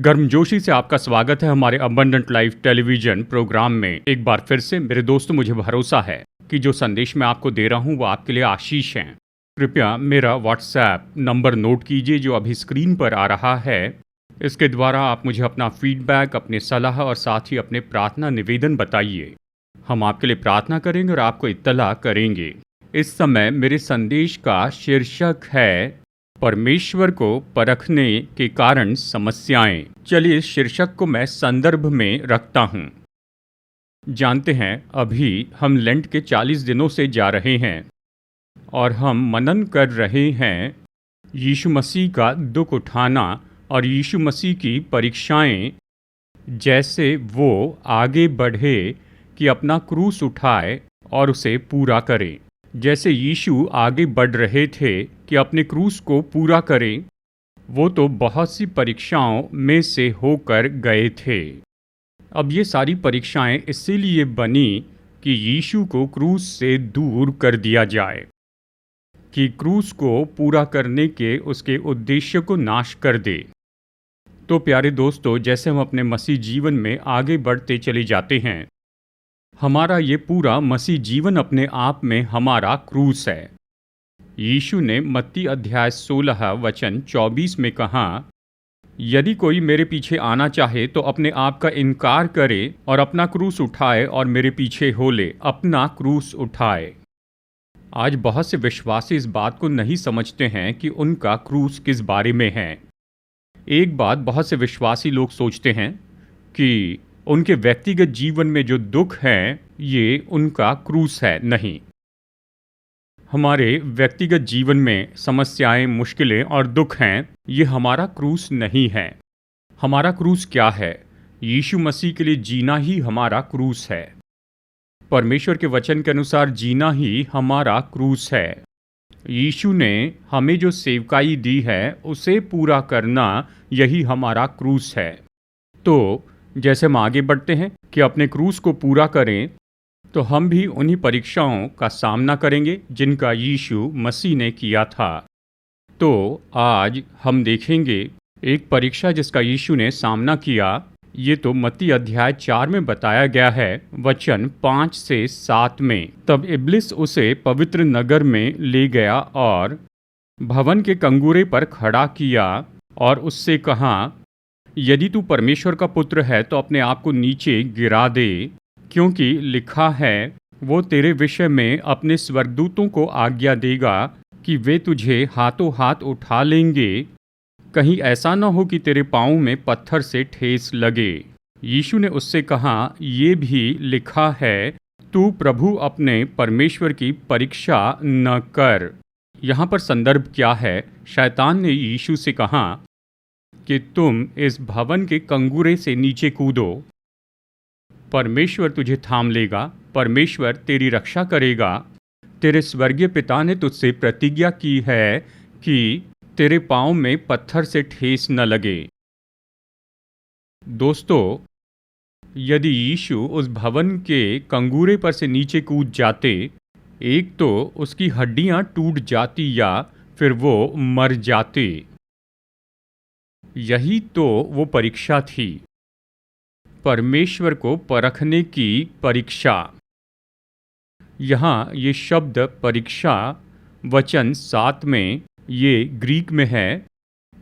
गर्मजोशी से आपका स्वागत है हमारे अबंडेंट लाइफ टेलीविजन प्रोग्राम में। एक बार फिर से मेरे दोस्तों, मुझे भरोसा है कि जो संदेश मैं आपको दे रहा हूं वो आपके लिए आशीष हैं। कृपया मेरा व्हाट्सएप नंबर नोट कीजिए जो अभी स्क्रीन पर आ रहा है। इसके द्वारा आप मुझे अपना फीडबैक, अपनी सलाह और साथ ही अपने प्रार्थना निवेदन बताइए। हम आपके लिए प्रार्थना करेंगे और आपको इत्तला करेंगे। इस समय मेरे संदेश का शीर्षक है परमेश्वर को परखने के कारण समस्याएं। चलिए इस शीर्षक को मैं संदर्भ में रखता हूं। जानते हैं, अभी हम लेंट के 40 दिनों से जा रहे हैं और हम मनन कर रहे हैं यीशु मसीह का दुख उठाना और यीशु मसीह की परीक्षाएं, जैसे वो आगे बढ़े कि अपना क्रूस उठाए और उसे पूरा करे। जैसे यीशु आगे बढ़ रहे थे कि अपने क्रूस को पूरा करें, वो तो बहुत सी परीक्षाओं में से होकर गए थे। अब ये सारी परीक्षाएं इसीलिए बनी कि यीशु को क्रूस से दूर कर दिया जाए, कि क्रूस को पूरा करने के उसके उद्देश्य को नाश कर दे। तो प्यारे दोस्तों, जैसे हम अपने मसीह जीवन में आगे बढ़ते चले जाते हैं, हमारा ये पूरा मसीह जीवन अपने आप में हमारा क्रूस है। यीशु ने मत्ती अध्याय 16 वचन 24 में कहा, यदि कोई मेरे पीछे आना चाहे तो अपने आप का इनकार करे और अपना क्रूस उठाए और मेरे पीछे हो ले। अपना क्रूस उठाए। आज बहुत से विश्वासी इस बात को नहीं समझते हैं कि उनका क्रूस किस बारे में है। एक बात बहुत से विश्वासी लोग सोचते हैं कि उनके व्यक्तिगत जीवन में जो दुख है ये उनका क्रूस है। नहीं, हमारे व्यक्तिगत जीवन में समस्याएं, मुश्किलें और दुख हैं, ये हमारा क्रूस नहीं है। हमारा क्रूस क्या है? यीशु मसीह के लिए जीना ही हमारा क्रूस है। परमेश्वर के वचन के अनुसार जीना ही हमारा क्रूस है। यीशु ने हमें जो सेवकाई दी है उसे पूरा करना, यही हमारा क्रूस है। तो जैसे हम आगे बढ़ते हैं कि अपने क्रूस को पूरा करें, तो हम भी उन्हीं परीक्षाओं का सामना करेंगे जिनका यीशु मसीह ने किया था। तो आज हम देखेंगे एक परीक्षा जिसका यीशु ने सामना किया। ये तो मत्ती अध्याय 4 में बताया गया है, वचन 5 से 7 में। तब इब्लिस उसे पवित्र नगर में ले गया और भवन के कंगूरे पर खड़ा किया और उससे कहा, यदि तू परमेश्वर का पुत्र है तो अपने आप को नीचे गिरा दे, क्योंकि लिखा है, वो तेरे विषय में अपने स्वर्गदूतों को आज्ञा देगा कि वे तुझे हाथों हाथ उठा लेंगे, कहीं ऐसा न हो कि तेरे पाँव में पत्थर से ठेस लगे। यीशु ने उससे कहा, ये भी लिखा है, तू प्रभु अपने परमेश्वर की परीक्षा न कर। यहाँ पर संदर्भ क्या है? शैतान ने यीशु से कहा कि तुम इस भवन के कंगूरे से नीचे कूदो, परमेश्वर तुझे थाम लेगा, परमेश्वर तेरी रक्षा करेगा। तेरे स्वर्गीय पिता ने तुझसे प्रतिज्ञा की है कि तेरे पाँव में पत्थर से ठेस न लगे। दोस्तों, यदि यीशु उस भवन के कंगूरे पर से नीचे कूद जाते, एक तो उसकी हड्डियां टूट जाती या फिर वो मर जाते। यही तो वो परीक्षा थी, परमेश्वर को परखने की परीक्षा। यहाँ ये शब्द परीक्षा वचन 7 में ये ग्रीक में है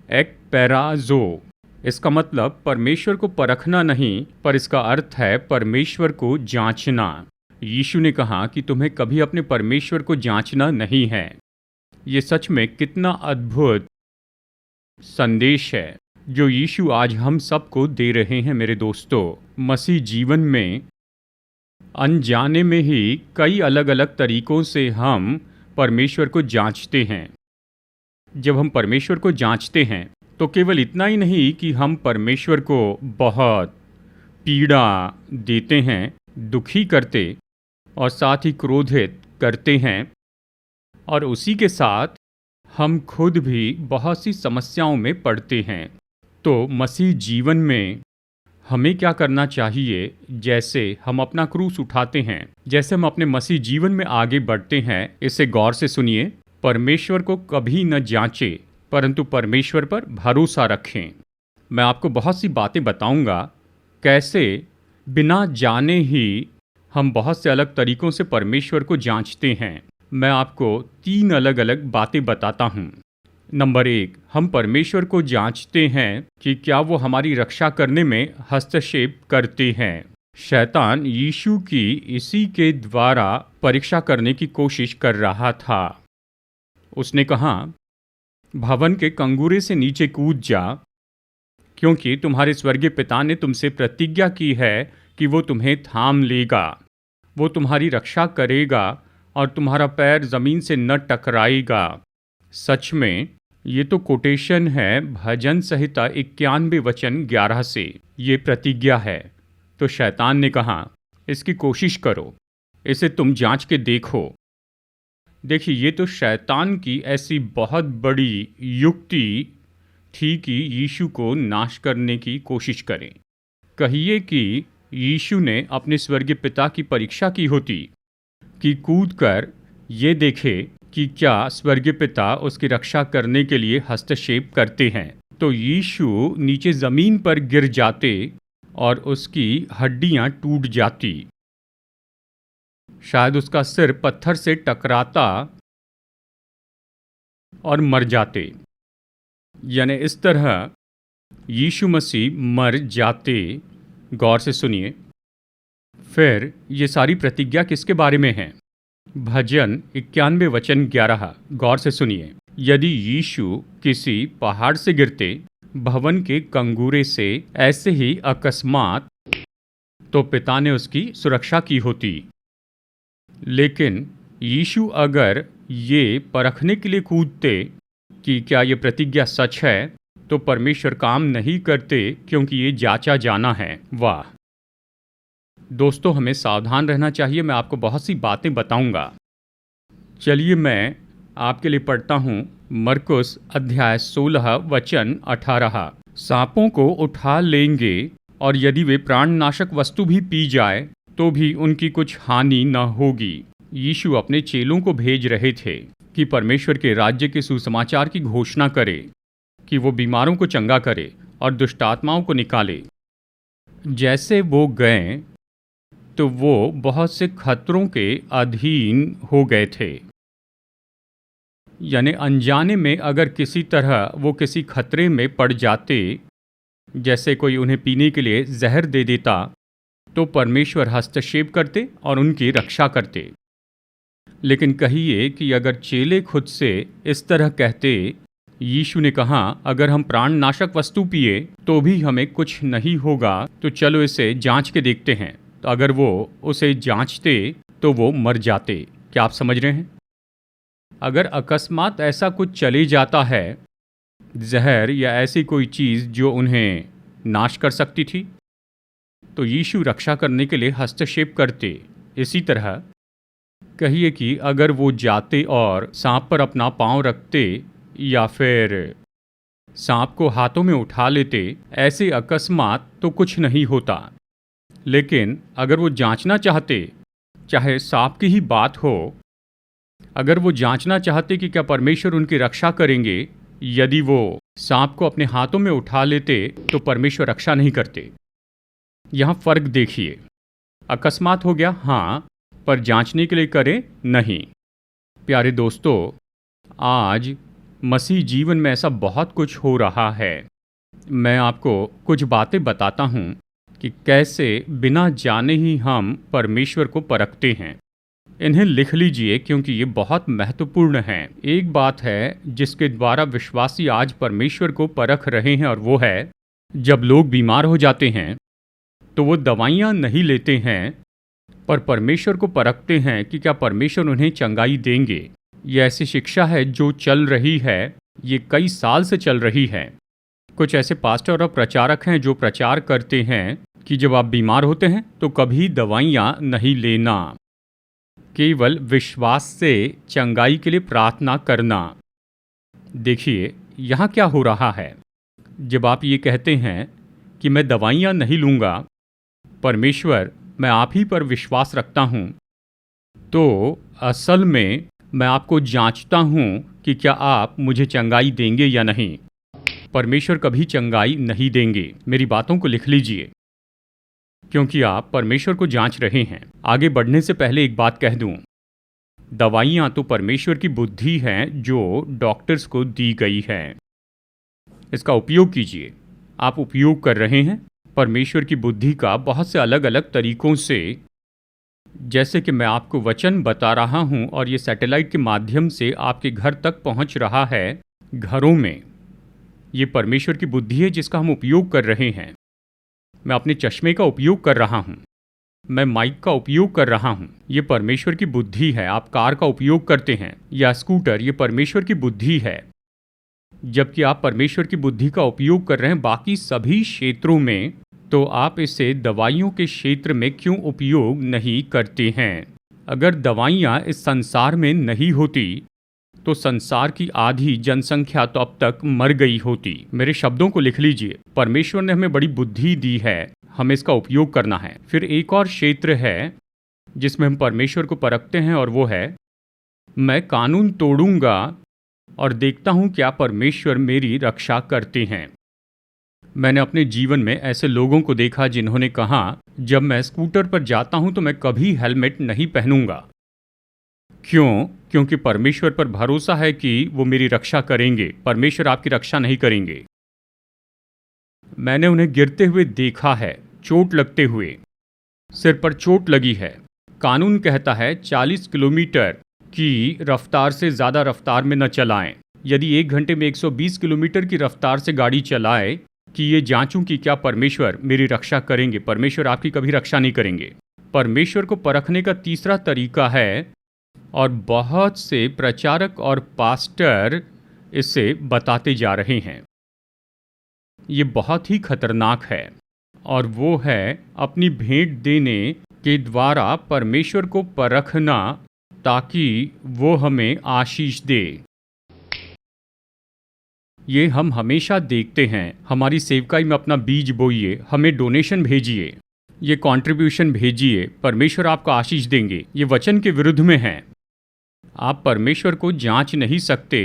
एक्पेराजो। इसका मतलब परमेश्वर को परखना नहीं, पर इसका अर्थ है परमेश्वर को जांचना। यीशु ने कहा कि तुम्हें कभी अपने परमेश्वर को जांचना नहीं है। ये सच में कितना अद्भुत संदेश है जो यीशु आज हम सबको दे रहे हैं। मेरे दोस्तों, मसीह जीवन में अनजाने में ही कई अलग अलग तरीकों से हम परमेश्वर को जांचते हैं। जब हम परमेश्वर को जांचते हैं तो केवल इतना ही नहीं कि हम परमेश्वर को बहुत पीड़ा देते हैं, दुखी करते और साथ ही क्रोधित करते हैं, और उसी के साथ हम खुद भी बहुत सी समस्याओं में पड़ते हैं। तो मसीह जीवन में हमें क्या करना चाहिए? जैसे हम अपना क्रूस उठाते हैं, जैसे हम अपने मसीह जीवन में आगे बढ़ते हैं, इसे गौर से सुनिए। परमेश्वर को कभी न जांचे, परंतु परमेश्वर पर भरोसा रखें। मैं आपको बहुत सी बातें बताऊंगा, कैसे बिना जाने ही हम बहुत से अलग तरीकों से परमेश्वर को जांचते हैं। मैं आपको 3 अलग-अलग बातें बताता हूँ। नंबर 1, हम परमेश्वर को जांचते हैं कि क्या वो हमारी रक्षा करने में हस्तक्षेप करते हैं। शैतान यीशु की इसी के द्वारा परीक्षा करने की कोशिश कर रहा था। उसने कहा, भवन के कंगूरे से नीचे कूद जा, क्योंकि तुम्हारे स्वर्गीय पिता ने तुमसे प्रतिज्ञा की है कि वो तुम्हें थाम लेगा, वो तुम्हारी रक्षा करेगा और तुम्हारा पैर जमीन से न टकराएगा। सच में ये तो कोटेशन है भजन संहिता 91 वचन 11 से। ये प्रतिज्ञा है। तो शैतान ने कहा, इसकी कोशिश करो, इसे तुम जांच के देखो। देखिए, ये तो शैतान की ऐसी बहुत बड़ी युक्ति थी कि यीशु को नाश करने की कोशिश करें। कहिए कि यीशु ने अपने स्वर्गीय पिता की परीक्षा की होती कि कूदकर ये देखे कि क्या स्वर्गीय पिता उसकी रक्षा करने के लिए हस्तक्षेप करते हैं। तो यीशु नीचे ज़मीन पर गिर जाते और उसकी हड्डियां टूट जाती। शायद उसका सिर पत्थर से टकराता और मर जाते। यानी इस तरह यीशु मसीह मर जाते। गौर से सुनिए। फिर ये सारी प्रतिज्ञा किसके बारे में है? भजन 91 वचन 11। गौर से सुनिए। यदि यीशु किसी पहाड़ से गिरते, भवन के कंगूरे से ऐसे ही अकस्मात, तो पिता ने उसकी सुरक्षा की होती। लेकिन यीशु अगर ये परखने के लिए कूदते कि क्या ये प्रतिज्ञा सच है, तो परमेश्वर काम नहीं करते, क्योंकि ये जांचा जाना है। वाह दोस्तों, हमें सावधान रहना चाहिए। मैं आपको बहुत सी बातें बताऊंगा। चलिए मैं आपके लिए पढ़ता हूँ मरकुस अध्याय 16 वचन 18। सांपों को उठा लेंगे और यदि वे प्राणनाशक वस्तु भी पी जाए तो भी उनकी कुछ हानि न होगी। यीशु अपने चेलों को भेज रहे थे कि परमेश्वर के राज्य के सुसमाचार की घोषणा करे, कि वो बीमारों को चंगा करे और दुष्टात्माओं को निकाले। जैसे वो गए तो वो बहुत से खतरों के अधीन हो गए थे। यानी अनजाने में अगर किसी तरह वो किसी खतरे में पड़ जाते, जैसे कोई उन्हें पीने के लिए जहर दे देता, तो परमेश्वर हस्तक्षेप करते और उनकी रक्षा करते। लेकिन कहिए कि अगर चेले खुद से इस तरह कहते, यीशु ने कहा अगर हम प्राणनाशक वस्तु पिए तो भी हमें कुछ नहीं होगा, तो चलो इसे जांच के देखते हैं। तो अगर वो उसे जांचते तो वो मर जाते। क्या आप समझ रहे हैं? अगर अकस्मात ऐसा कुछ चले जाता है, जहर या ऐसी कोई चीज़ जो उन्हें नाश कर सकती थी, तो यीशु रक्षा करने के लिए हस्तक्षेप करते। इसी तरह कहिए कि अगर वो जाते और सांप पर अपना पांव रखते या फिर सांप को हाथों में उठा लेते, ऐसे अकस्मात तो कुछ नहीं होता। लेकिन अगर वो जांचना चाहते, चाहे सांप की ही बात हो, अगर वो जांचना चाहते कि क्या परमेश्वर उनकी रक्षा करेंगे, यदि वो सांप को अपने हाथों में उठा लेते तो परमेश्वर रक्षा नहीं करते। यहाँ फर्क देखिए। अकस्मात हो गया, हाँ, पर जांचने के लिए करें, नहीं। प्यारे दोस्तों, आज मसीह जीवन में ऐसा बहुत कुछ हो रहा है। मैं आपको कुछ बातें बताता हूँ कि कैसे बिना जाने ही हम परमेश्वर को परखते हैं। इन्हें लिख लीजिए, क्योंकि ये बहुत महत्वपूर्ण हैं। एक बात है जिसके द्वारा विश्वासी आज परमेश्वर को परख रहे हैं, और वो है जब लोग बीमार हो जाते हैं तो वो दवाइयाँ नहीं लेते हैं, पर परमेश्वर को परखते हैं कि क्या परमेश्वर उन्हें चंगाई देंगे। ये ऐसी शिक्षा है जो चल रही है, ये कई साल से चल रही है। कुछ ऐसे पास्टर और प्रचारक हैं जो प्रचार करते हैं कि जब आप बीमार होते हैं तो कभी दवाइयाँ नहीं लेना, केवल विश्वास से चंगाई के लिए प्रार्थना करना। देखिए यहाँ क्या हो रहा है। जब आप ये कहते हैं कि मैं दवाइयाँ नहीं लूँगा, परमेश्वर मैं आप ही पर विश्वास रखता हूँ, तो असल में मैं आपको जांचता हूँ कि क्या आप मुझे चंगाई देंगे या नहीं। परमेश्वर कभी चंगाई नहीं देंगे। मेरी बातों को लिख लीजिए, क्योंकि आप परमेश्वर को जांच रहे हैं। आगे बढ़ने से पहले एक बात कह दूं, दवाइयां तो परमेश्वर की बुद्धि हैं जो डॉक्टर्स को दी गई है। इसका उपयोग कीजिए। आप उपयोग कर रहे हैं परमेश्वर की बुद्धि का बहुत से अलग अलग तरीकों से, जैसे कि मैं आपको वचन बता रहा हूं और ये सैटेलाइट के माध्यम से आपके घर तक पहुंच रहा है। घरों में ये परमेश्वर की बुद्धि है जिसका हम उपयोग कर रहे हैं। मैं अपने चश्मे का उपयोग कर रहा हूं, मैं माइक का उपयोग कर रहा हूं। ये परमेश्वर की बुद्धि है। आप कार का उपयोग करते हैं या स्कूटर, ये परमेश्वर की बुद्धि है। जबकि आप परमेश्वर की बुद्धि का उपयोग कर रहे हैं बाकी सभी क्षेत्रों में, तो आप इसे दवाइयों के क्षेत्र में क्यों उपयोग नहीं करते हैं? अगर दवाइयाँ इस संसार में नहीं होती तो संसार की आधी जनसंख्या तो अब तक मर गई होती। मेरे शब्दों को लिख लीजिए। परमेश्वर ने हमें बड़ी बुद्धि दी है, हमें इसका उपयोग करना है। फिर एक और क्षेत्र है जिसमें हम परमेश्वर को परखते हैं और वो है, मैं कानून तोड़ूंगा और देखता हूं क्या परमेश्वर मेरी रक्षा करते हैं। मैंने अपने जीवन में ऐसे लोगों को देखा जिन्होंने कहा, जब मैं स्कूटर पर जाता हूं तो मैं कभी हेलमेट नहीं पहनूंगा। क्यों? क्योंकि परमेश्वर पर भरोसा है कि वो मेरी रक्षा करेंगे। परमेश्वर आपकी रक्षा नहीं करेंगे। मैंने उन्हें गिरते हुए देखा है, चोट लगते हुए, सिर पर चोट लगी है। कानून कहता है 40 किलोमीटर की रफ्तार से ज़्यादा रफ्तार में न चलाएं। यदि 1 घंटे में 120 किलोमीटर की रफ्तार से गाड़ी चलाए कि ये जांचूं कि क्या परमेश्वर मेरी रक्षा करेंगे। परमेश्वर आपकी कभी रक्षा नहीं करेंगे। परमेश्वर को परखने का तीसरा तरीका है, और बहुत से प्रचारक और पास्टर इसे बताते जा रहे हैं। ये बहुत ही खतरनाक है, और वो है अपनी भेंट देने के द्वारा परमेश्वर को परखना ताकि वो हमें आशीष दे। ये हम हमेशा देखते हैं। हमारी सेवकाई में अपना बीज बोइए, हमें डोनेशन भेजिए, ये कंट्रीब्यूशन भेजिए, परमेश्वर आपको आशीष देंगे। ये वचन के विरुद्ध में है। आप परमेश्वर को जांच नहीं सकते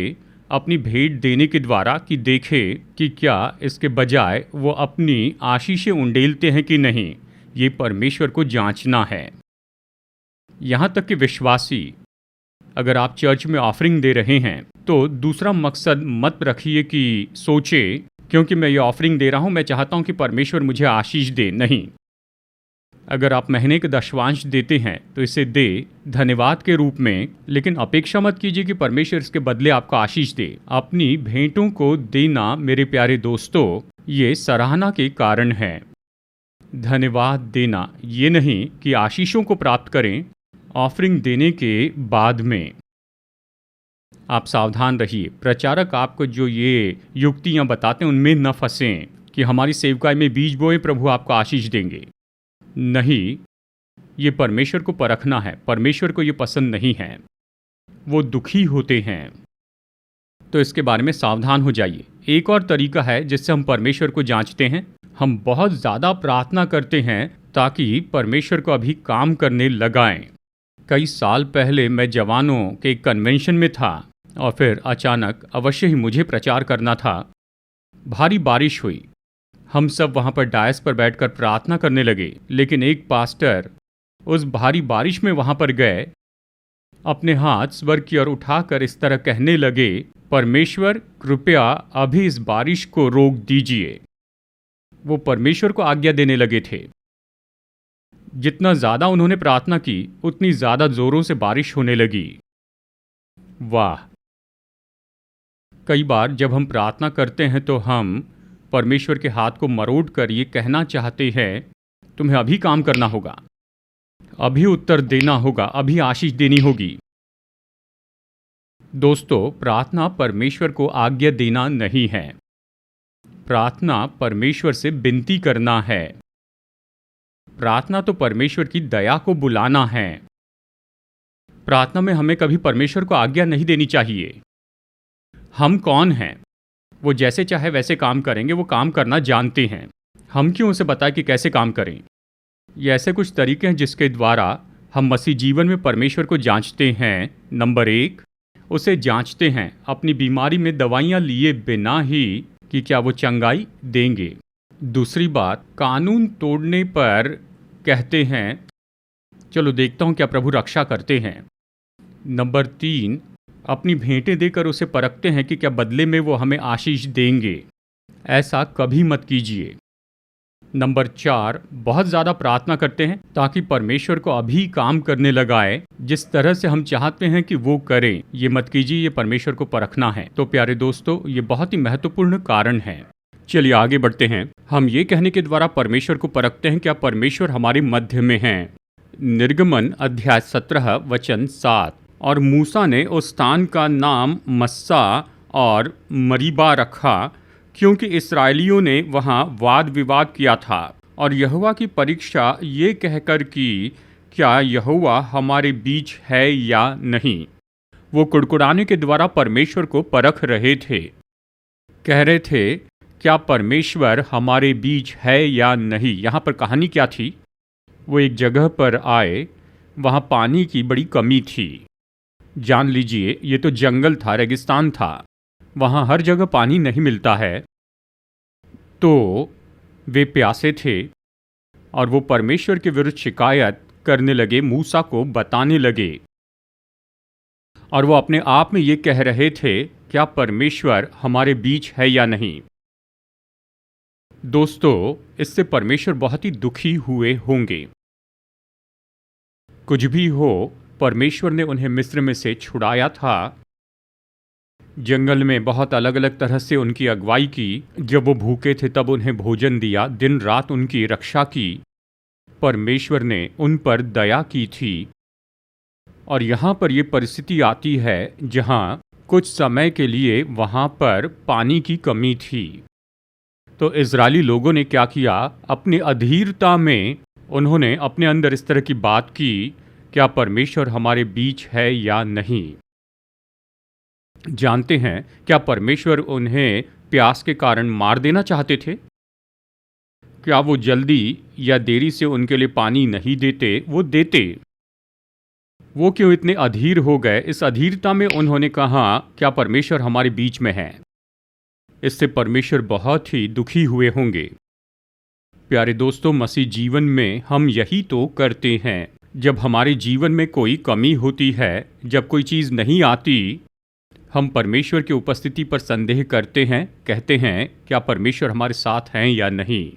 अपनी भेंट देने के द्वारा कि देखे कि क्या इसके बजाय वो अपनी आशीषें उंडेलते हैं कि नहीं। ये परमेश्वर को जांचना है। यहाँ तक कि विश्वासी, अगर आप चर्च में ऑफरिंग दे रहे हैं तो दूसरा मकसद मत रखिए कि सोचे क्योंकि मैं ये ऑफरिंग दे रहा हूँ मैं चाहता हूँ कि परमेश्वर मुझे आशीष दे। नहीं, अगर आप महीने के दशवांश देते हैं तो इसे दे धन्यवाद के रूप में, लेकिन अपेक्षा मत कीजिए कि परमेश्वर इसके बदले आपको आशीष दे। अपनी भेंटों को देना मेरे प्यारे दोस्तों, ये सराहना के कारण है। धन्यवाद देना ये नहीं कि आशीषों को प्राप्त करें ऑफरिंग देने के बाद में। आप सावधान रहिए। प्रचारक आपको जो ये युक्तियां बताते हैं उनमें न फंसें कि हमारी सेवकाई में बीज बोए प्रभु आपको आशीष देंगे। नहीं, ये परमेश्वर को परखना है। परमेश्वर को ये पसंद नहीं है, वो दुखी होते हैं। तो इसके बारे में सावधान हो जाइए। एक और तरीका है जिससे हम परमेश्वर को जांचते हैं। हम बहुत ज़्यादा प्रार्थना करते हैं ताकि परमेश्वर को अभी काम करने लगाएं। कई साल पहले मैं जवानों के एक कन्वेंशन में था और फिर अचानक अवश्य ही मुझे प्रचार करना था। भारी बारिश हुई। हम सब वहाँ पर डायस पर बैठकर प्रार्थना करने लगे, लेकिन एक पास्टर उस भारी बारिश में वहाँ पर गए, अपने हाथ स्वर की ओर उठाकर इस तरह कहने लगे, परमेश्वर कृपया अभी इस बारिश को रोक दीजिए। वो परमेश्वर को आज्ञा देने लगे थे। जितना ज़्यादा उन्होंने प्रार्थना की उतनी ज़्यादा जोरों से बारिश होने लगी। वाह! कई बार जब हम प्रार्थना करते हैं तो हम परमेश्वर के हाथ को मरोड़ कर ये कहना चाहते हैं, तुम्हें अभी काम करना होगा, अभी उत्तर देना होगा, अभी आशीष देनी होगी। दोस्तों, प्रार्थना परमेश्वर को आज्ञा देना नहीं है। प्रार्थना परमेश्वर से विनती करना है। प्रार्थना तो परमेश्वर की दया को बुलाना है। प्रार्थना में हमें कभी परमेश्वर को आज्ञा नहीं देनी चाहिए। हम कौन हैं? वो जैसे चाहे वैसे काम करेंगे, वो काम करना जानते हैं। हम क्यों उसे बताएं कि कैसे काम करें? ये ऐसे कुछ तरीके हैं जिसके द्वारा हम मसीह जीवन में परमेश्वर को जांचते हैं। नंबर 1, उसे जांचते हैं अपनी बीमारी में दवाइयाँ लिए बिना ही कि क्या वो चंगाई देंगे। दूसरी बात, कानून तोड़ने पर कहते हैं चलो देखता हूँ क्या प्रभु रक्षा करते हैं। नंबर 3, अपनी भेंटें देकर उसे परखते हैं कि क्या बदले में वो हमें आशीष देंगे। ऐसा कभी मत कीजिए। नंबर 4, बहुत ज़्यादा प्रार्थना करते हैं ताकि परमेश्वर को अभी काम करने लगाए जिस तरह से हम चाहते हैं कि वो करें। ये मत कीजिए, ये परमेश्वर को परखना है। तो प्यारे दोस्तों, ये बहुत ही महत्वपूर्ण कारण है। चलिए आगे बढ़ते हैं। हम ये कहने के द्वारा परमेश्वर को परखते हैं क्या परमेश्वर हमारे मध्य में हैं। निर्गमन अध्याय 17 वचन 7, और मूसा ने उस स्थान का नाम मस्सा और मरीबा रखा क्योंकि इस्राएलियों ने वहाँ वाद विवाद किया था और यहोवा की परीक्षा ये कहकर कि क्या यहोवा हमारे बीच है या नहीं। वो कुड़कुड़ाने के द्वारा परमेश्वर को परख रहे थे। कह रहे थे क्या परमेश्वर हमारे बीच है या नहीं। यहाँ पर कहानी क्या थी, वो एक जगह पर आए, वहाँ पानी की बड़ी कमी थी। जान लीजिए ये तो जंगल था, रेगिस्तान था, वहाँ हर जगह पानी नहीं मिलता है। तो वे प्यासे थे और वो परमेश्वर के विरुद्ध शिकायत करने लगे, मूसा को बताने लगे। और वो अपने आप में ये कह रहे थे क्या परमेश्वर हमारे बीच है या नहीं। दोस्तों, इससे परमेश्वर बहुत ही दुखी हुए होंगे। कुछ भी हो, परमेश्वर ने उन्हें मिस्र में से छुड़ाया था। जंगल में बहुत अलग अलग तरह से उनकी अगुवाई की। जब वो भूखे थे तब उन्हें भोजन दिया, दिन रात उनकी रक्षा की। परमेश्वर ने उन पर दया की थी। और यहाँ पर ये परिस्थिति आती है जहाँ कुछ समय के लिए वहाँ पर पानी की कमी थी। तो इजरायली लोगों ने क्या किया, अपनी अधीरता में उन्होंने अपने अंदर इस तरह की बात की क्या परमेश्वर हमारे बीच है या नहीं। जानते हैं क्या परमेश्वर उन्हें प्यास के कारण मार देना चाहते थे। क्या वो जल्दी या देरी से उनके लिए पानी नहीं देते, वो देते। वो क्यों इतने अधीर हो गए। इस अधीरता में उन्होंने कहा क्या परमेश्वर हमारे बीच में है। इससे परमेश्वर बहुत ही दुखी हुए होंगे। प्यारे दोस्तों, मसीह जीवन में हम यही तो करते हैं। जब हमारे जीवन में कोई कमी होती है, जब कोई चीज़ नहीं आती, हम परमेश्वर की उपस्थिति पर संदेह करते हैं, कहते हैं क्या परमेश्वर हमारे साथ हैं या नहीं।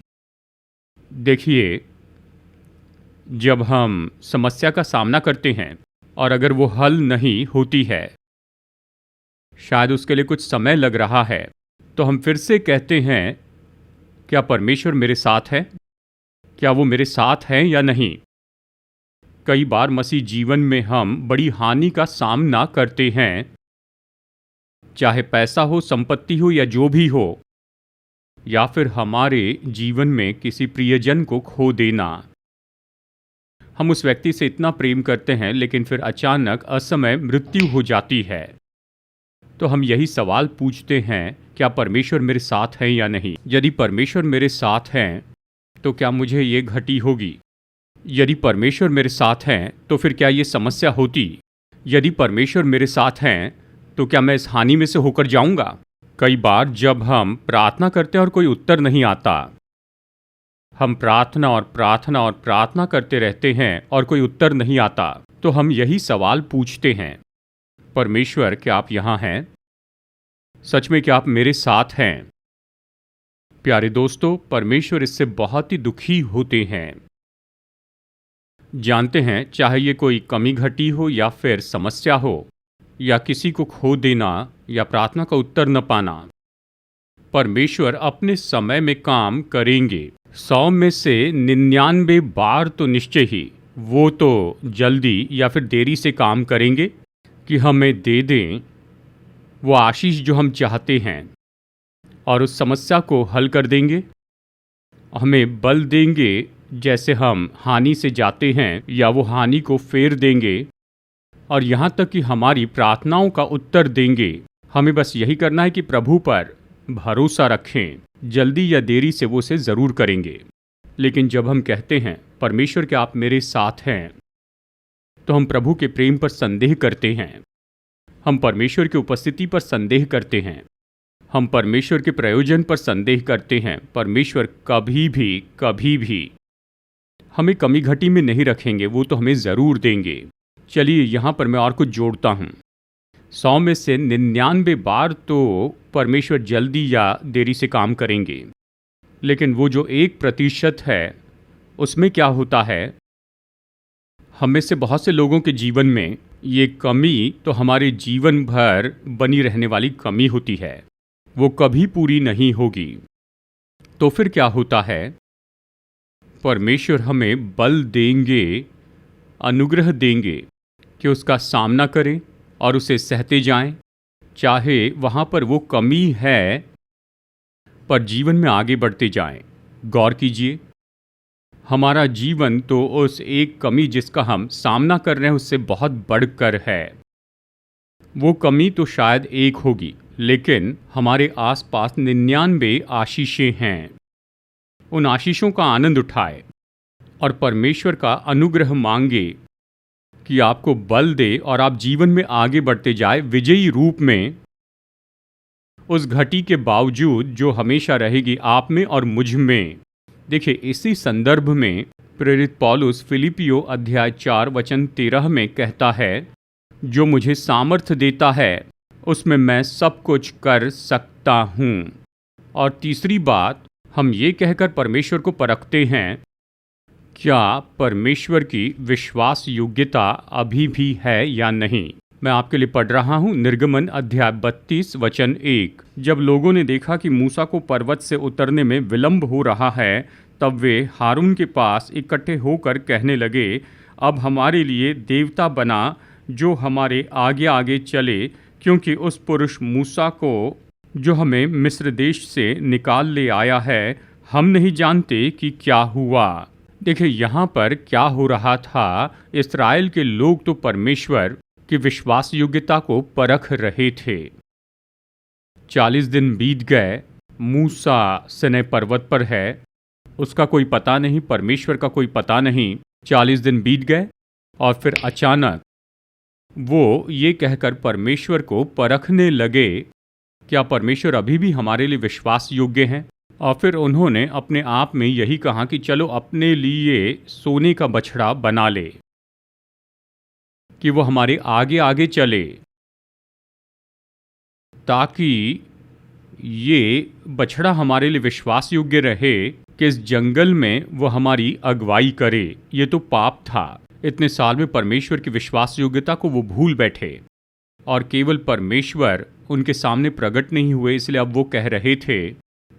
देखिए, जब हम समस्या का सामना करते हैं और अगर वो हल नहीं होती है, शायद उसके लिए कुछ समय लग रहा है, तो हम फिर से कहते हैं क्या परमेश्वर मेरे साथ है, क्या वो मेरे साथ हैं या नहीं। कई बार मसीह जीवन में हम बड़ी हानि का सामना करते हैं, चाहे पैसा हो, संपत्ति हो या जो भी हो, या फिर हमारे जीवन में किसी प्रियजन को खो देना। हम उस व्यक्ति से इतना प्रेम करते हैं लेकिन फिर अचानक असमय मृत्यु हो जाती है। तो हम यही सवाल पूछते हैं क्या परमेश्वर मेरे साथ हैं या नहीं। यदि परमेश्वर मेरे साथ हैं तो क्या मुझे ये घटी होगी। यदि परमेश्वर मेरे साथ हैं तो फिर क्या ये समस्या होती। यदि परमेश्वर मेरे साथ हैं तो क्या मैं इस हानि में से होकर जाऊंगा। कई बार जब हम प्रार्थना करते हैं और कोई उत्तर नहीं आता, हम प्रार्थना और प्रार्थना और प्रार्थना करते रहते हैं और कोई उत्तर नहीं आता, तो हम यही सवाल पूछते हैं परमेश्वर क्या आप यहाँ हैं। सच में क्या आप मेरे साथ हैं। प्यारे दोस्तों, परमेश्वर इससे बहुत ही दुखी होते हैं। जानते हैं, चाहे ये कोई कमी घटी हो या फिर समस्या हो या किसी को खो देना या प्रार्थना का उत्तर न पाना, परमेश्वर अपने समय में काम करेंगे। 100 में से 99 बार तो निश्चय ही वो तो जल्दी या फिर देरी से काम करेंगे कि हमें दे दें वो आशीष जो हम चाहते हैं, और उस समस्या को हल कर देंगे। हमें बल देंगे जैसे हम हानि से जाते हैं, या वो हानि को फेर देंगे, और यहाँ तक कि हमारी प्रार्थनाओं का उत्तर देंगे। हमें बस यही करना है कि प्रभु पर भरोसा रखें। जल्दी या देरी से वो उसे ज़रूर करेंगे। लेकिन जब हम कहते हैं परमेश्वर क्या आप मेरे साथ हैं, तो हम प्रभु के प्रेम पर संदेह करते हैं। हम परमेश्वर की उपस्थिति पर संदेह करते हैं। हम परमेश्वर के प्रयोजन पर संदेह करते हैं। परमेश्वर कभी भी हमें कमी घटी में नहीं रखेंगे, वो तो हमें ज़रूर देंगे। चलिए यहाँ पर मैं और कुछ जोड़ता हूँ। 100 में से 99 बार तो परमेश्वर जल्दी या देरी से काम करेंगे, लेकिन वो जो 1% है उसमें क्या होता है, हम में से बहुत से लोगों के जीवन में ये कमी तो हमारे जीवन भर बनी रहने वाली कमी होती है, वो कभी पूरी नहीं होगी। तो फिर क्या होता है, परमेश्वर हमें बल देंगे, अनुग्रह देंगे कि उसका सामना करें और उसे सहते जाएं, चाहे वहाँ पर वो कमी है, पर जीवन में आगे बढ़ते जाएं। गौर कीजिए, हमारा जीवन तो उस एक कमी जिसका हम सामना कर रहे हैं उससे बहुत बढ़कर है। वो कमी तो शायद एक होगी, लेकिन हमारे आसपास 99 आशीषें हैं। उन आशीषों का आनंद उठाए और परमेश्वर का अनुग्रह मांगे कि आपको बल दे और आप जीवन में आगे बढ़ते जाए विजयी रूप में, उस घटी के बावजूद जो हमेशा रहेगी आप में और मुझ में। देखिए, इसी संदर्भ में प्रेरित पौलुस फिलिपियो अध्याय 4 वचन 13 में कहता है, जो मुझे सामर्थ्य देता है उसमें मैं सब कुछ कर सकता हूँ। और तीसरी बात, हम ये कहकर परमेश्वर को परखते हैं, क्या परमेश्वर की विश्वास योग्यता अभी भी है या नहीं। मैं आपके लिए पढ़ रहा हूँ निर्गमन अध्याय 32 वचन 1। जब लोगों ने देखा कि मूसा को पर्वत से उतरने में विलंब हो रहा है, तब वे हारून के पास इकट्ठे होकर कहने लगे, अब हमारे लिए देवता बना जो हमारे आगे आगे चले, क्योंकि उस पुरुष मूसा को जो हमें मिस्र देश से निकाल ले आया है, हम नहीं जानते कि क्या हुआ। देखिए, यहाँ पर क्या हो रहा था, इस्राएल के लोग तो परमेश्वर की विश्वास योग्यता को परख रहे थे। 40 दिन बीत गए, मूसा सिनै पर्वत पर है, उसका कोई पता नहीं, परमेश्वर का कोई पता नहीं। 40 दिन बीत गए और फिर अचानक वो ये कहकर परमेश्वर को परखने लगे, क्या परमेश्वर अभी भी हमारे लिए विश्वास योग्य हैं। और फिर उन्होंने अपने आप में यही कहा कि चलो अपने लिए सोने का बछड़ा बना ले कि वो हमारे आगे आगे चले, ताकि ये बछड़ा हमारे लिए विश्वास योग्य रहे कि इस जंगल में वो हमारी अगुवाई करे। ये तो पाप था। इतने साल में परमेश्वर की विश्वास योग्यता को वो भूल बैठे और केवल परमेश्वर उनके सामने प्रकट नहीं हुए, इसलिए अब वो कह रहे थे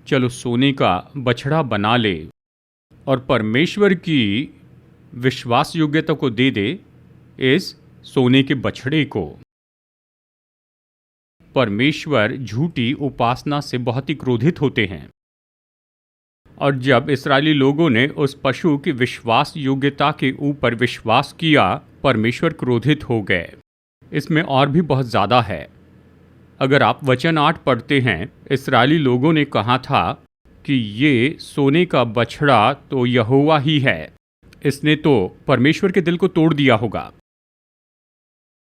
चलो सोने का बछड़ा बना ले और परमेश्वर की विश्वास योग्यता को दे दे इस सोने के बछड़े को। परमेश्वर झूठी उपासना से बहुत ही क्रोधित होते हैं, और जब इस्राएली लोगों ने उस पशु की विश्वास योग्यता के ऊपर विश्वास किया, परमेश्वर क्रोधित हो गए। इसमें और भी बहुत ज़्यादा है। अगर आप वचन 8 पढ़ते हैं, इस्राएली लोगों ने कहा था कि ये सोने का बछड़ा तो यहोवा ही है, इसने तो परमेश्वर के दिल को तोड़ दिया होगा।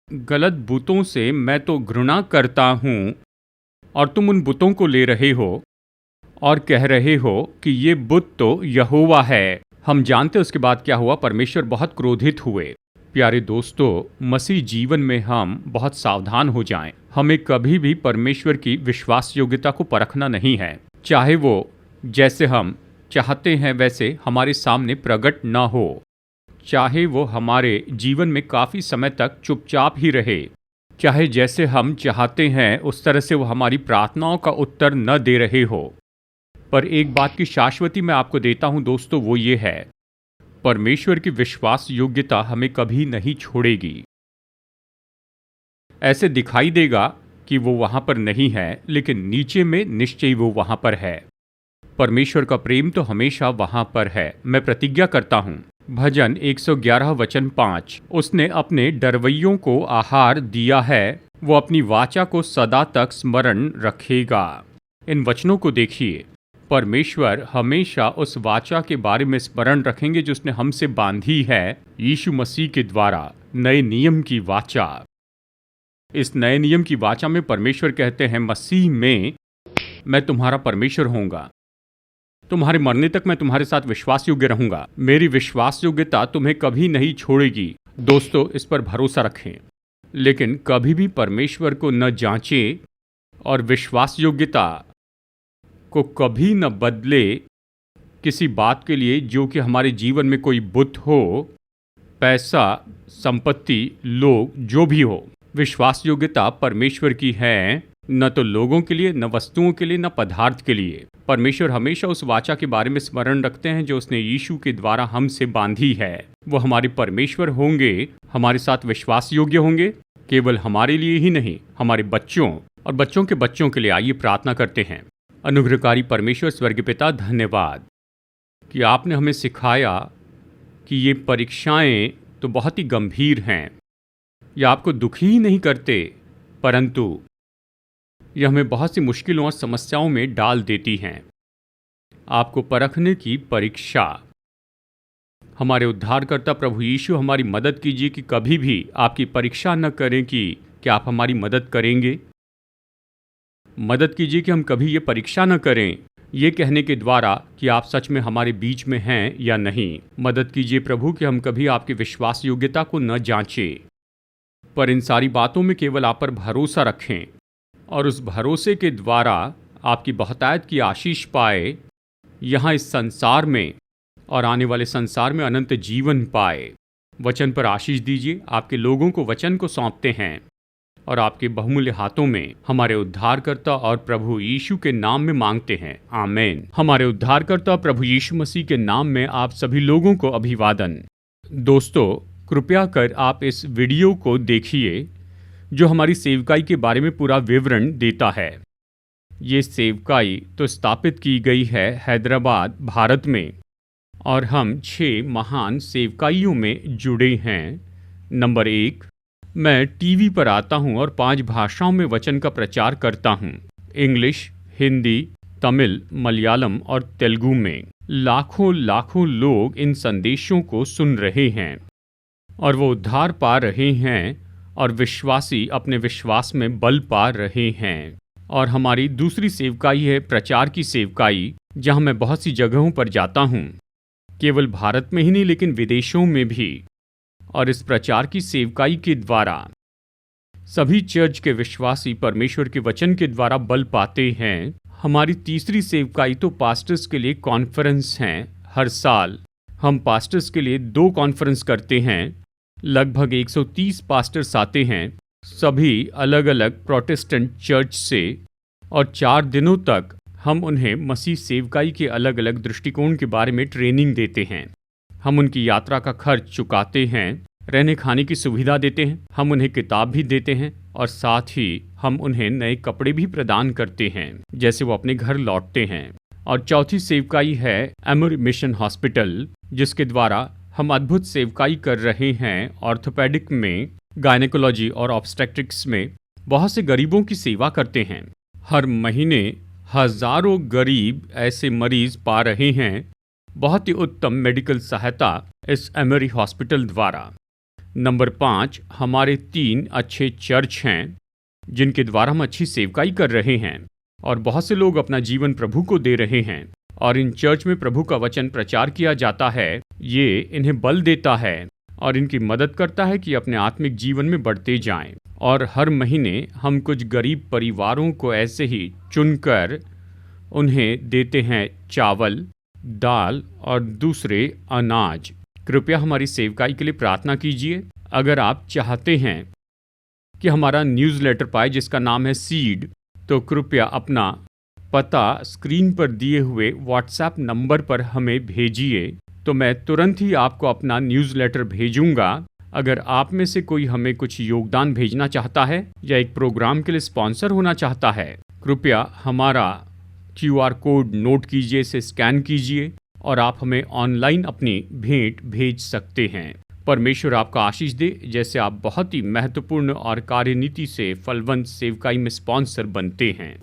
गलत बुतों से मैं तो घृणा करता हूँ और तुम उन बुतों को ले रहे हो और कह रहे हो कि ये बुत तो यहोवा है। हम जानते उसके बाद क्या हुआ, परमेश्वर बहुत क्रोधित हुए। प्यारे दोस्तों, मसीह जीवन में हम बहुत सावधान हो जाएं। हमें कभी भी परमेश्वर की विश्वास योग्यता को परखना नहीं है, चाहे वो जैसे हम चाहते हैं वैसे हमारे सामने प्रकट न हो, चाहे वो हमारे जीवन में काफ़ी समय तक चुपचाप ही रहे, चाहे जैसे हम चाहते हैं उस तरह से वो हमारी प्रार्थनाओं का उत्तर न दे रहे हो। पर एक बात की शाश्वती मैं आपको देता हूं दोस्तों, वो ये है, परमेश्वर की विश्वास योग्यता हमें कभी नहीं छोड़ेगी। ऐसे दिखाई देगा कि वो वहां पर नहीं है, लेकिन नीचे में निश्चय वो वहां पर है। परमेश्वर का प्रेम तो हमेशा वहां पर है। मैं प्रतिज्ञा करता हूं, भजन 111 वचन 5, उसने अपने डरवैयों को आहार दिया है, वो अपनी वाचा को सदा तक स्मरण रखेगा। इन वचनों को देखिए, परमेश्वर हमेशा उस वाचा के बारे में स्मरण रखेंगे जो उसने हमसे बांधी है यीशु मसीह के द्वारा, नए नियम की वाचा। इस नए नियम की वाचा में परमेश्वर कहते हैं मसीह में मैं तुम्हारा परमेश्वर होऊंगा। तुम्हारे मरने तक मैं तुम्हारे साथ विश्वास योग्य रहूंगा। मेरी विश्वास योग्यता तुम्हें कभी नहीं छोड़ेगी। दोस्तों, इस पर भरोसा रखें, लेकिन कभी भी परमेश्वर को न जांचें और विश्वास योग्यता को कभी न बदले किसी बात के लिए जो कि हमारे जीवन में कोई बुत हो, पैसा, संपत्ति, लोग, जो भी हो। विश्वास योग्यता परमेश्वर की है, न तो लोगों के लिए, न वस्तुओं के लिए, न पदार्थ के लिए। परमेश्वर हमेशा उस वाचा के बारे में स्मरण रखते हैं जो उसने यीशु के द्वारा हमसे बांधी है। वो हमारे परमेश्वर होंगे, हमारे साथ विश्वास योग्य होंगे, केवल हमारे लिए ही नहीं, हमारे बच्चों और बच्चों के बच्चों के लिए। आइए प्रार्थना करते हैं। अनुग्रहकारी परमेश्वर स्वर्गीय पिता, धन्यवाद कि आपने हमें सिखाया कि ये परीक्षाएं तो बहुत ही गंभीर हैं, ये आपको दुखी ही नहीं करते, परंतु यह हमें बहुत सी मुश्किलों और समस्याओं में डाल देती हैं। आपको परखने की परीक्षा। हमारे उद्धारकर्ता प्रभु यीशु, हमारी मदद कीजिए कि कभी भी आपकी परीक्षा न करें कि क्या आप हमारी मदद करेंगे। मदद कीजिए कि हम कभी ये परीक्षा न करें ये कहने के द्वारा कि आप सच में हमारे बीच में हैं या नहीं। मदद कीजिए प्रभु कि हम कभी आपकी विश्वास योग्यता को न जांचें, पर इन सारी बातों में केवल आप पर भरोसा रखें और उस भरोसे के द्वारा आपकी बहुतायत की आशीष पाए, यहाँ इस संसार में और आने वाले संसार में अनंत जीवन पाए। वचन पर आशीष दीजिए। आपके लोगों को वचन को सौंपते हैं और आपके बहुमूल्य हाथों में हमारे उद्धारकर्ता और प्रभु यीशु के नाम में मांगते हैं, आमीन। हमारे उद्धारकर्ता प्रभु यीशु मसीह के नाम में आप सभी लोगों को अभिवादन। दोस्तों, कृपया कर आप इस वीडियो को देखिए जो हमारी सेवकाई के बारे में पूरा विवरण देता है। ये सेवकाई तो स्थापित की गई है हैदराबाद, भारत में, और हम 6 महान सेवकाइयों में जुड़े हैं। नंबर 1, मैं टीवी पर आता हूं और 5 भाषाओं में वचन का प्रचार करता हूं, इंग्लिश, हिंदी, तमिल, मलयालम और तेलुगु में। लाखों लोग इन संदेशों को सुन रहे हैं और वो उद्धार पा रहे हैं और विश्वासी अपने विश्वास में बल पा रहे हैं। और हमारी दूसरी सेवकाई है प्रचार की सेवकाई, जहां मैं बहुत सी जगहों पर जाता हूं, केवल भारत में ही नहीं लेकिन विदेशों में भी। और इस प्रचार की सेवकाई के द्वारा सभी चर्च के विश्वासी परमेश्वर के वचन के द्वारा बल पाते हैं। हमारी तीसरी सेवकाई तो पास्टर्स के लिए कॉन्फ्रेंस हैं। हर साल हम पास्टर्स के लिए 2 कॉन्फ्रेंस करते हैं। लगभग 130 पास्टर्स आते हैं, सभी अलग अलग प्रोटेस्टेंट चर्च से, और 4 दिनों तक हम उन्हें मसीह सेवकाई के अलग अलग दृष्टिकोण के बारे में ट्रेनिंग देते हैं। हम उनकी यात्रा का खर्च चुकाते हैं, रहने खाने की सुविधा देते हैं, हम उन्हें किताब भी देते हैं और साथ ही हम उन्हें नए कपड़े भी प्रदान करते हैं जैसे वो अपने घर लौटते हैं। और चौथी सेवकाई है एमोरी मिशन हॉस्पिटल, जिसके द्वारा हम अद्भुत सेवकाई कर रहे हैं। ऑर्थोपेडिक में, गायनेकोलॉजी और ऑब्स्टेट्रिक्स में बहुत से गरीबों की सेवा करते हैं। हर महीने हजारों गरीब ऐसे मरीज पा रहे हैं बहुत ही उत्तम मेडिकल सहायता इस एमोरी हॉस्पिटल द्वारा। नंबर 5, हमारे 3 अच्छे चर्च हैं जिनके द्वारा हम अच्छी सेवकाई कर रहे हैं और बहुत से लोग अपना जीवन प्रभु को दे रहे हैं। और इन चर्च में प्रभु का वचन प्रचार किया जाता है। ये इन्हें बल देता है और इनकी मदद करता है कि अपने आत्मिक जीवन में बढ़ते जाएं। और हर महीने हम कुछ गरीब परिवारों को ऐसे ही चुनकर उन्हें देते हैं चावल, दाल और दूसरे अनाज। कृपया हमारी सेवकाई के लिए प्रार्थना कीजिए। अगर आप चाहते हैं कि हमारा न्यूज़लेटर पाए जिसका नाम है सीड, तो कृपया अपना पता स्क्रीन पर दिए हुए व्हाट्सएप नंबर पर हमें भेजिए, तो मैं तुरंत ही आपको अपना न्यूज़लेटर भेजूंगा। अगर आप में से कोई हमें कुछ योगदान भेजना चाहता है या एक प्रोग्राम के लिए स्पॉन्सर होना चाहता है, कृपया हमारा QR कोड नोट कीजिए, इसे स्कैन कीजिए और आप हमें ऑनलाइन अपनी भेंट भेज सकते हैं। परमेश्वर आपका आशीष दे, जैसे आप बहुत ही महत्वपूर्ण और कार्यनीति से फलवंत सेवकाई में स्पॉन्सर बनते हैं।